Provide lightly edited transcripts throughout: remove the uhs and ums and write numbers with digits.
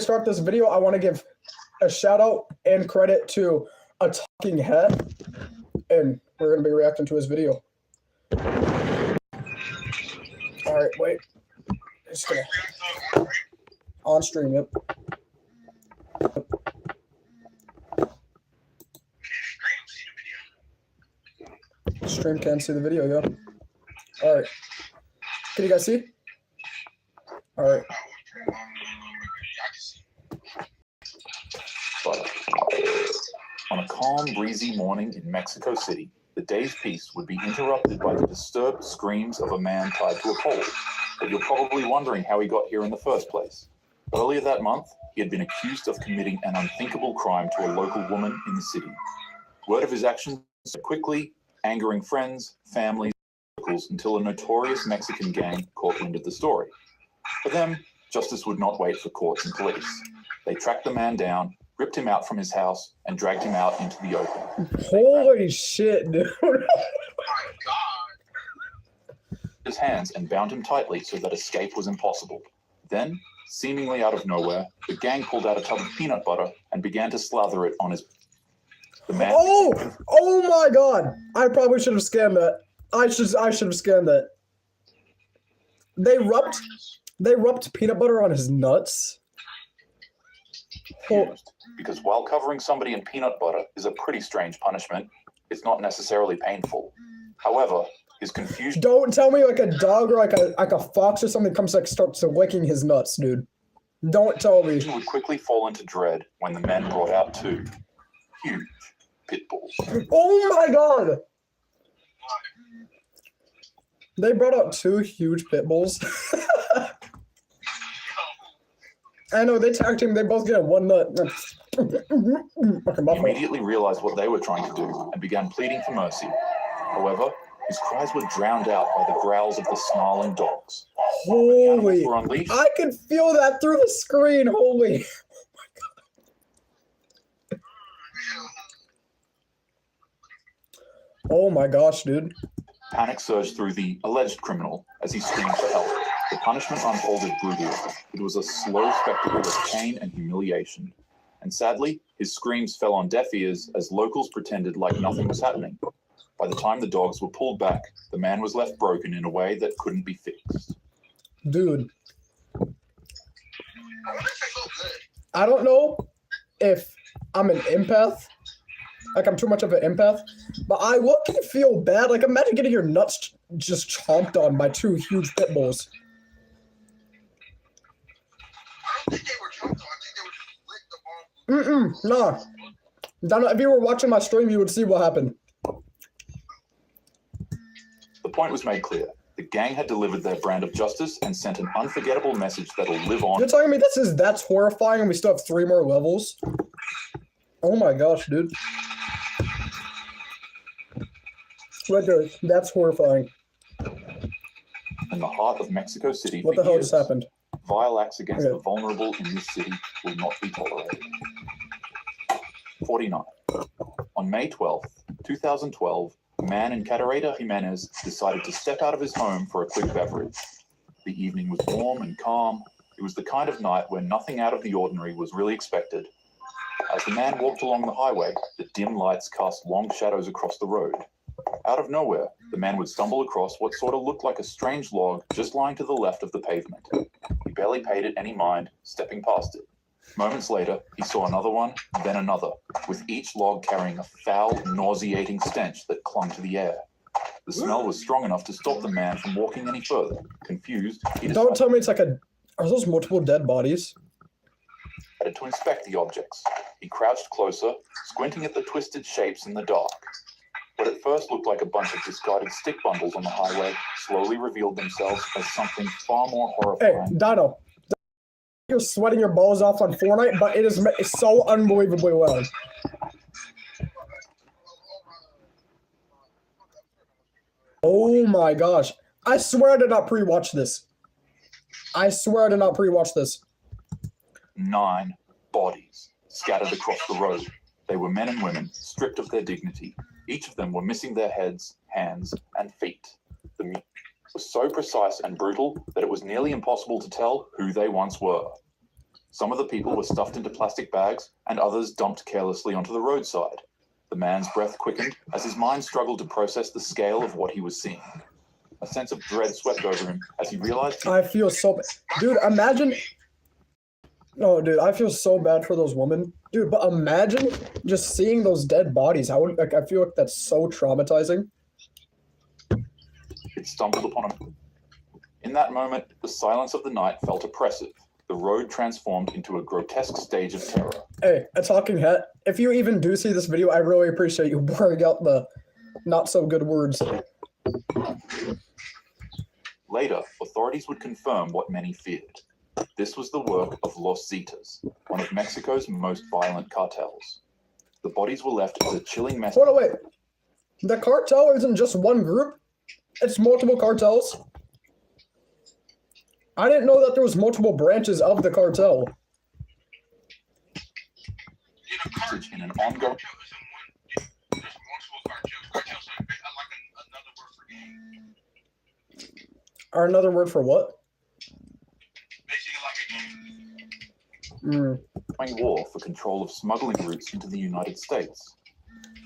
start this video, I want to give a shout out and credit to a talking head, and we're going to be reacting to his video. All right, wait. Just gonna on stream, yep. Stream can't see the video, yeah. All right. Can you guys see? All right. On a calm, breezy morning in Mexico City, the day's peace would be interrupted by the disturbed screams of a man tied to a pole. But you're probably wondering how he got here in the first place. Earlier that month, he had been accused of committing an unthinkable crime to a local woman in the city. Word of his actions spread quickly, angering friends, families, and locals until a notorious Mexican gang caught wind of the story. For them, justice would not wait for courts and police. They tracked the man down, ripped him out from his house, and dragged him out into the open. Holy shit, dude. Oh my God. His hands and bound him tightly so that escape was impossible. Then, seemingly out of nowhere, the gang pulled out a tub of peanut butter and began to slather it on his... The man... Oh my God. I probably should have scanned that. I should have scanned that. They rubbed peanut butter on his nuts. Because while covering somebody in peanut butter is a pretty strange punishment, it's not necessarily painful. However, his confusion... Don't tell me like a dog or like a fox or something comes starts licking his nuts, dude. Don't tell me. He would quickly fall into dread when the men brought out two huge pit bulls. Oh my God! They brought out two huge pit bulls. I know, they tagged him, they both get one nut. He immediately realized what they were trying to do and began pleading for mercy. However, his cries were drowned out by the growls of the snarling dogs. Holy, were unleashed, I can feel that through the screen, holy. Oh my gosh, dude. Panic surged through the alleged criminal as he screamed for help. The punishment unfolded brutally. It was a slow spectacle of pain and humiliation. And sadly, his screams fell on deaf ears as locals pretended like nothing was happening. By the time the dogs were pulled back, the man was left broken in a way that couldn't be fixed. Dude. I don't know if I'm an empath. Like, I'm too much of an empath. But I look-y feel bad. Like, imagine getting your nuts just chomped on by two huge pit bulls. I don't think they were chomped on. I think they were just licked the ball. Nah. Donald, if you were watching my stream, you would see what happened. The point was made clear. The gang had delivered their brand of justice and sent an unforgettable message that'll live on. You're telling me that's horrifying and we still have 3 more levels? Oh my gosh, dude. Right there, that's horrifying. In the heart of Mexico City, What the hell just happened? Vile acts against the vulnerable in this city will not be tolerated. 49. On May 12th, 2012, a man in Cartel, Jimenez decided to step out of his home for a quick beverage. The evening was warm and calm. It was the kind of night where nothing out of the ordinary was really expected. As the man walked along the highway, the dim lights cast long shadows across the road. Out of nowhere, the man would stumble across what sort of looked like a strange log just lying to the left of the pavement. He barely paid it any mind, stepping past it. Moments later, he saw another one, then another, with each log carrying a foul, nauseating stench that clung to the air. The smell was strong enough to stop the man from walking any further. Confused, he decided... Don't tell me it's like a... Are those multiple dead bodies? To inspect the objects. He crouched closer, squinting at the twisted shapes in the dark. What at first looked like a bunch of discarded stick bundles on the highway slowly revealed themselves as something far more horrifying. Hey, Dino. You're sweating your balls off on Fortnite, but it's so unbelievably well. Oh my gosh. I swear I did not pre-watch this. I swear I did not pre-watch this. 9 bodies scattered across the road. They were men and women, stripped of their dignity. Each of them were missing their heads, hands, and feet. The meat was so precise and brutal that it was nearly impossible to tell who they once were. Some of the people were stuffed into plastic bags, and others dumped carelessly onto the roadside. The man's breath quickened as his mind struggled to process the scale of what he was seeing. A sense of dread swept over him as he realized. I feel so bad. Dude, imagine. No, dude, I feel so bad for those women. Dude, but imagine just seeing those dead bodies. I feel like that's so traumatizing. It stumbled upon him. In that moment, the silence of the night felt oppressive. The road transformed into a grotesque stage of terror. Hey, a talking head. If you even do see this video, I really appreciate you blurring out the not so good words. Later, authorities would confirm what many feared. This was the work of Los Zetas, one of Mexico's most violent cartels. The bodies were left as a chilling mess. Hold on, wait. The cartel isn't just one group? It's multiple cartels? I didn't know that there was multiple branches of the cartel. In an ongoing. There's multiple cartels. Cartels are like another word for gang. Or another word for what? Basically like a gang. War for control of smuggling routes into the United States.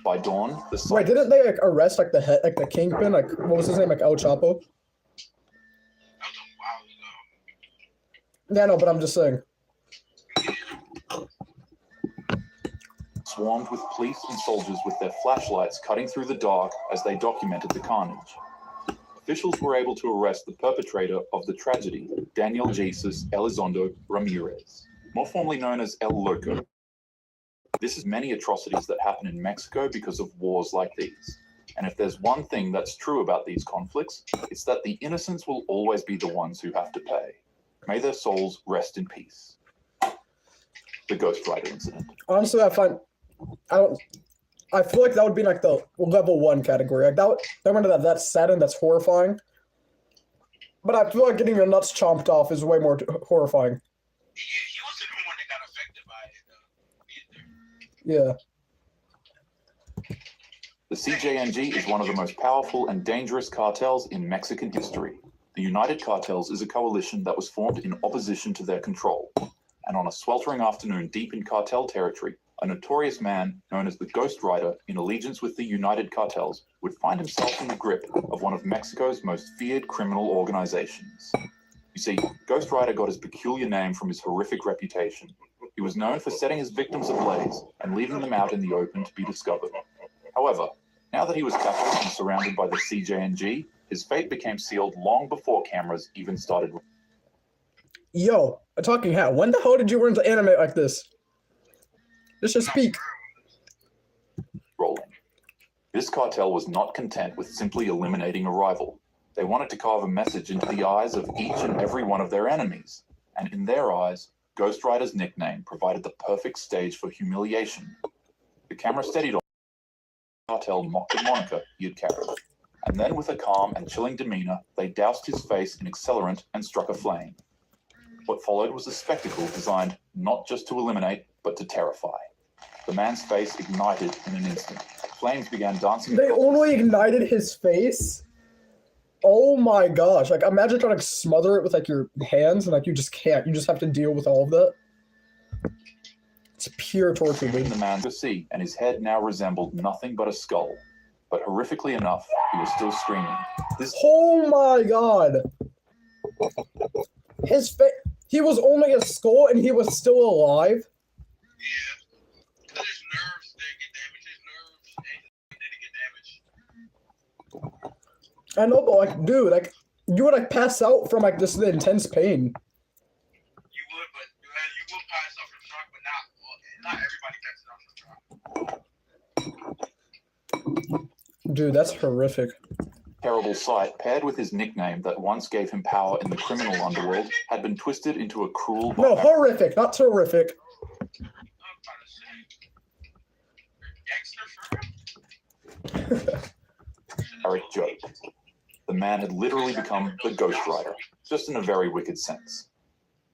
By dawn, the site. Wait, didn't they like arrest like the head, like the kingpin, like what was his name, like El Chapo? Yeah, no, but I'm just saying. Swarmed with police and soldiers with their flashlights cutting through the dark as they documented the carnage. Officials were able to arrest the perpetrator of the tragedy, Daniel Jesus Elizondo Ramirez, more formally known as El Loco. This is many atrocities that happen in Mexico because of wars like these. And if there's one thing that's true about these conflicts, it's that the innocents will always be the ones who have to pay. May their souls rest in peace. The Ghost Rider incident. Honestly, I feel like that would be like the level 1 category. Like that's sad and that's horrifying. But I feel like getting your nuts chomped off is way more horrifying. Yeah, he wasn't the one that got affected by it, though. Yeah. The CJNG is one of the most powerful and dangerous cartels in Mexican history. The United Cartels is a coalition that was formed in opposition to their control. And on a sweltering afternoon deep in cartel territory, a notorious man known as the Ghost Rider, in allegiance with the United Cartels, would find himself in the grip of one of Mexico's most feared criminal organizations. You see, Ghost Rider got his peculiar name from his horrific reputation. He was known for setting his victims ablaze and leaving them out in the open to be discovered. However, now that he was captured and surrounded by the CJNG, his fate became sealed long before cameras even started. Yo, a talking hat. When the hell did you learn to animate like this? Just speak. Rolling. This cartel was not content with simply eliminating a rival. They wanted to carve a message into the eyes of each and every one of their enemies. And in their eyes, Ghost Rider's nickname provided the perfect stage for humiliation. The camera steadied on the cartel mocked the moniker he had carried. And then with a calm and chilling demeanor, they doused his face in accelerant and struck a flame. What followed was a spectacle designed not just to eliminate, but to terrify. The man's face ignited in an instant. Flames began dancing. They only ignited his face? Oh my gosh. Like, imagine trying to smother it with, like, your hands, and, like, you just can't. You just have to deal with all of that. It's pure torture, dude. The man could see, and his head now resembled nothing but a skull. But horrifically enough, he was still screaming. Oh my god. His face. He was only a skull, and he was still alive? Yeah. Because his nerves didn't get damaged. His nerves didn't get damaged. I know, but, like, dude, like, you would, like, pass out from, like, just the intense pain. You would pass out from shock, but not everybody passes out from shock. Dude, that's horrific. Terrible sight, paired with his nickname that once gave him power in the criminal underworld, had been twisted into a cruel... No, horrific, not terrific. I'm trying to say, gangster for real? joke. The man had literally become the Ghost Rider, just in a very wicked sense.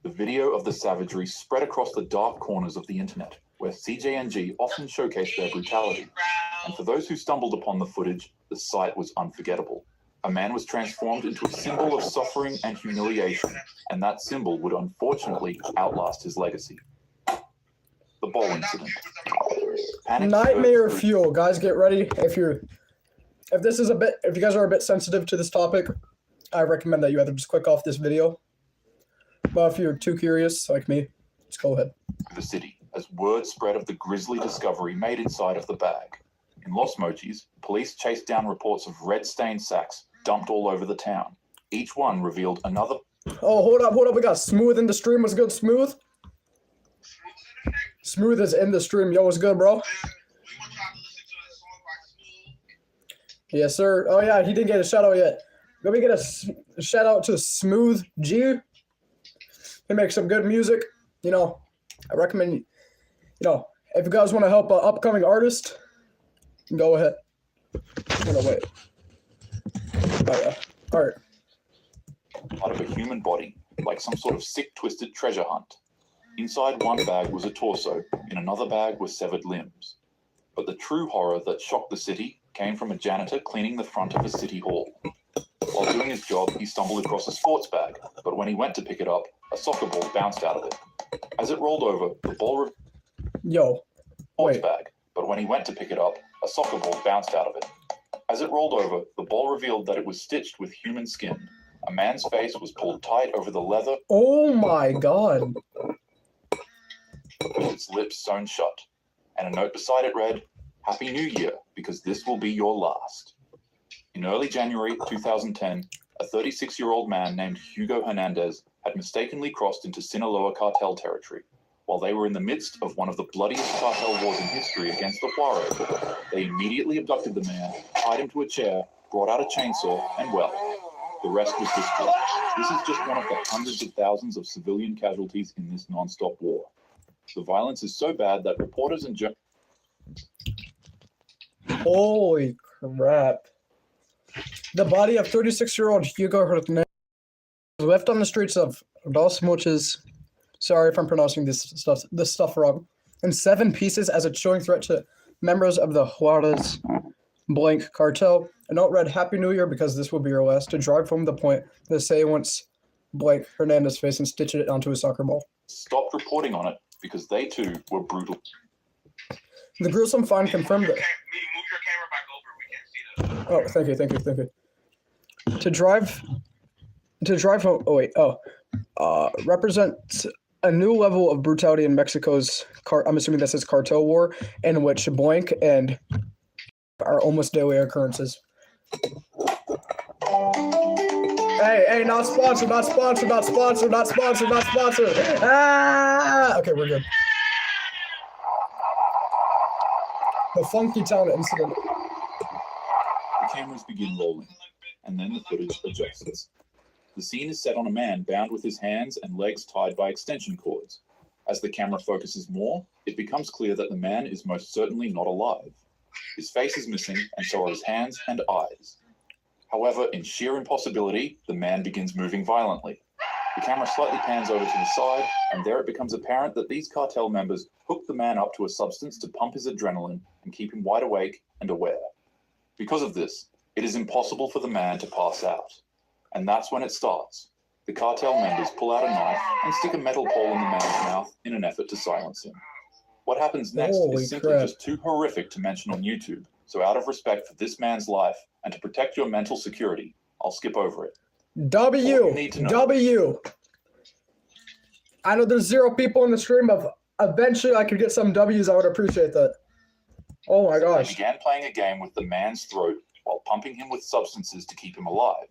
The video of the savagery spread across the dark corners of the internet, where CJNG often showcased their brutality. And for those who stumbled upon the footage, the sight was unforgettable. A man was transformed into a symbol of suffering and humiliation, and that symbol would unfortunately outlast his legacy. The bowl incident. Nightmare fuel, guys. Get ready. If you guys are a bit sensitive to this topic, I recommend that you either just click off this video. But if you're too curious, like me, just go ahead. The city, as word spread of the grisly discovery made inside of the bag. In Los Mochis, police chased down reports of red-stained sacks dumped all over the town. Each one revealed another. Oh, hold up. We got Smooth in the stream. What's good, Smooth? Smooth is in the stream. Yo, what's good, bro? Yes, sir. Oh, yeah, he didn't get a shout out yet. Let me get a shout out to Smooth G. He makes some good music. You know, I recommend, if you guys want to help an upcoming artist, go ahead. Wait. Oh, yeah. All right. Out of a human body, like some sort of sick, twisted treasure hunt. Inside one bag was a torso, in another bag were severed limbs. But the true horror that shocked the city came from a janitor cleaning the front of a city hall. While doing his job, he stumbled across a sports bag, but when he went to pick it up, a soccer ball bounced out of it. As it rolled over, the ball sports bag, but when he went to pick it up, a soccer ball bounced out of it. As it rolled over, the ball revealed that it was stitched with human skin. A man's face was pulled tight over the leather. Oh my god. With its lips sewn shut. And a note beside it read, "Happy New Year, because this will be your last." In early January 2010, a 36-year-old man named Hugo Hernandez had mistakenly crossed into Sinaloa cartel territory. While they were in the midst of one of the bloodiest cartel wars in history against the Juarez, they immediately abducted the man, tied him to a chair, brought out a chainsaw, and well, the rest was history. This is just one of the hundreds of thousands of civilian casualties in this non-stop war. The violence is so bad that reporters and Holy crap. The body of 36-year-old Hugo Hernandez was left on the streets of Los Mochis. Sorry if I'm pronouncing this stuff wrong. In 7 pieces as a chilling threat to members of the Juarez blank cartel. A note read, "Happy New Year, because this will be your last." To drive home the point, the assailants blank Hernandez's face and stitched it onto a soccer ball. Stopped reporting on it because they too were brutal. The gruesome find confirmed that. Move your camera back over. We can't see that. Oh, thank you. To drive home. Represents a new level of brutality in Mexico's I'm assuming that says cartel war, in which blank and are almost daily occurrences. Hey, not sponsored. Ah! Okay, we're good. The Funky Town incident. The cameras begin rolling, and then the footage adjusts. The scene is set on a man bound with his hands and legs tied by extension cords. As the camera focuses more, it becomes clear that the man is most certainly not alive. His face is missing, and so are his hands and eyes. However, in sheer impossibility, the man begins moving violently. The camera slightly pans over to the side, and there it becomes apparent that these cartel members hooked the man up to a substance to pump his adrenaline and keep him wide awake and aware. Because of this, it is impossible for the man to pass out. And that's when it starts. The cartel members pull out a knife and stick a metal pole in the man's mouth in an effort to silence him. What happens next is simply just too horrific to mention on YouTube, so out of respect for this man's life and to protect your mental security, I'll skip over it. W. I know there's 0 people in the stream, but eventually I could get some W's. I would appreciate that. Oh my gosh. They began playing a game with the man's throat while pumping him with substances to keep him alive.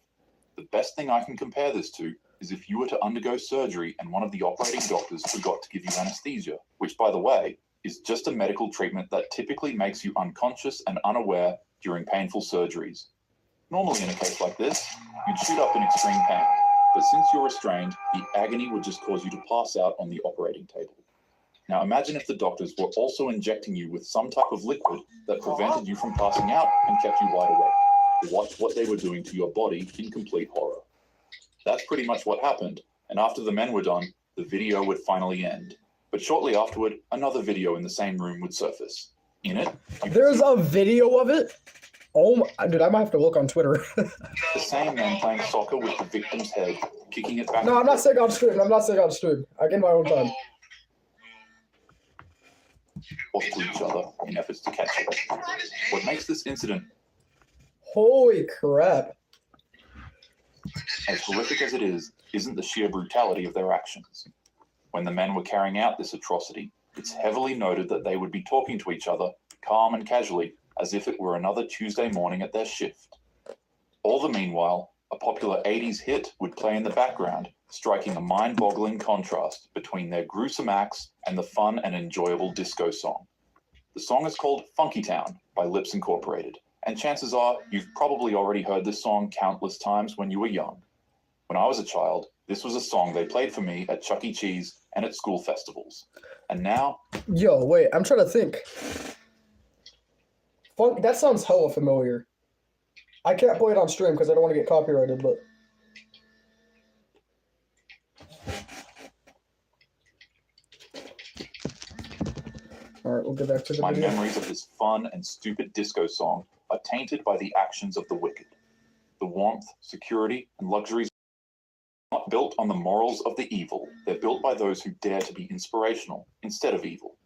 The best thing I can compare this to is if you were to undergo surgery and one of the operating doctors forgot to give you anesthesia, which, by the way, is just a medical treatment that typically makes you unconscious and unaware during painful surgeries. Normally in a case like this, you'd shoot up in extreme pain, but since you're restrained, the agony would just cause you to pass out on the operating table. Now imagine if the doctors were also injecting you with some type of liquid that prevented you from passing out and kept you wide awake. Watch what they were doing to your body in complete horror. That's pretty much what happened, and after the men were done, the video would finally end. But shortly afterward, another video in the same room would surface. In it, there's a video of it? Oh, dude, I might have to look on Twitter. The same men playing soccer with the victim's head, kicking it back. No, I'm not saying on stream. I'm not saying on stream. I get my own time. Off to each other in efforts to catch it. What makes this incident Holy crap. as horrific as it is, isn't the sheer brutality of their actions. When the men were carrying out this atrocity, it's heavily noted that they would be talking to each other, calm and casually, as if it were another Tuesday morning at their shift. All the meanwhile, a popular 80s hit would play in the background, striking a mind-boggling contrast between their gruesome acts and the fun and enjoyable disco song. The song is called Funky Town by Lips Incorporated, and chances are you've probably already heard this song countless times when you were young. When I was a child, this was a song they played for me at Chuck E. Cheese and at school festivals. And now... Yo, wait, I'm trying to think. That sounds hella familiar. I can't play it on stream because I don't want to get copyrighted, but... Alright, we'll get back to the My video. memories of this fun and stupid disco song are tainted by the actions of the wicked. The warmth, security, and luxuries are not built on the morals of the evil. They're built by those who dare to be inspirational instead of evil.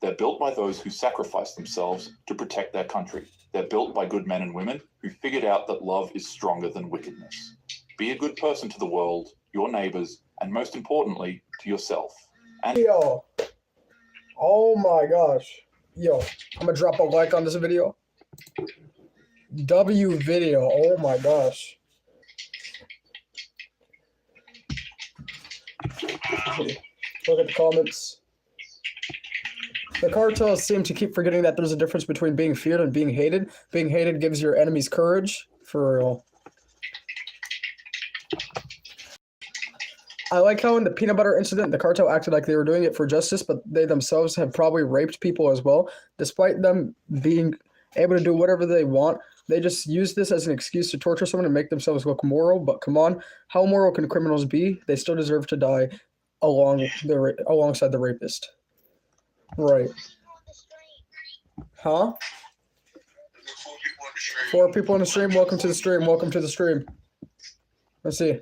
They're built by those who sacrifice themselves to protect their country. They're built by good men and women who figured out that love is stronger than wickedness. Be a good person to the world, your neighbors, and most importantly, to yourself. And Yo. Oh my gosh. Yo, I'm gonna drop a like on this video. W video. Oh my gosh. Look at the comments. The cartels seem to keep forgetting that there's a difference between being feared and being hated. Being hated gives your enemies courage. For real. I like how in the peanut butter incident, the cartel acted like they were doing it for justice, but they themselves have probably raped people as well. Despite them being able to do whatever they want, they just use this as an excuse to torture someone and make themselves look moral. But come on, how moral can criminals be? They still deserve to die alongside the rapist. Right. Huh? 4 people on the stream. Welcome to the stream. Welcome to the stream. Let's see.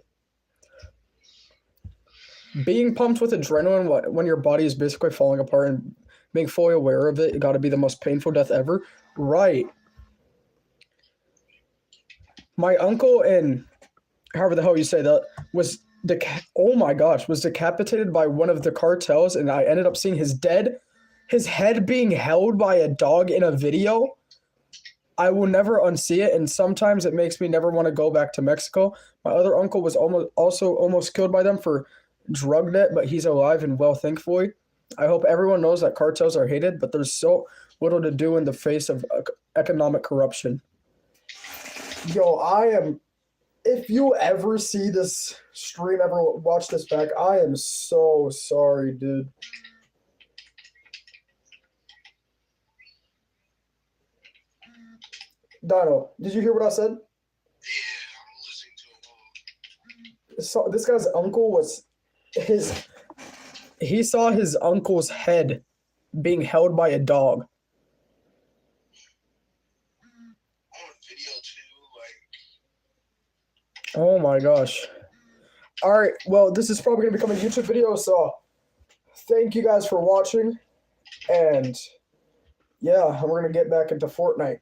Being pumped with adrenaline when your body is basically falling apart and being fully aware of it, got to be the most painful death ever. Right. My uncle in, however the hell you say that, was was decapitated by one of the cartels, and I ended up seeing his head being held by a dog in a video. I will never unsee it, and sometimes it makes me never want to go back to Mexico. My other uncle was almost killed by them for drug debt, but he's alive and well, thankfully. I hope everyone knows that cartels are hated, but there's so little to do in the face of economic corruption. Yo, if you ever see this stream, ever watch this back, I am so sorry, dude. Dino, did you hear what I said? Yeah, I'm listening to it. So this guy's uncle was he saw his uncle's head being held by a dog. On video too, like. Oh my gosh. All right, well, this is probably gonna become a YouTube video, so thank you guys for watching, and yeah, we're gonna get back into Fortnite.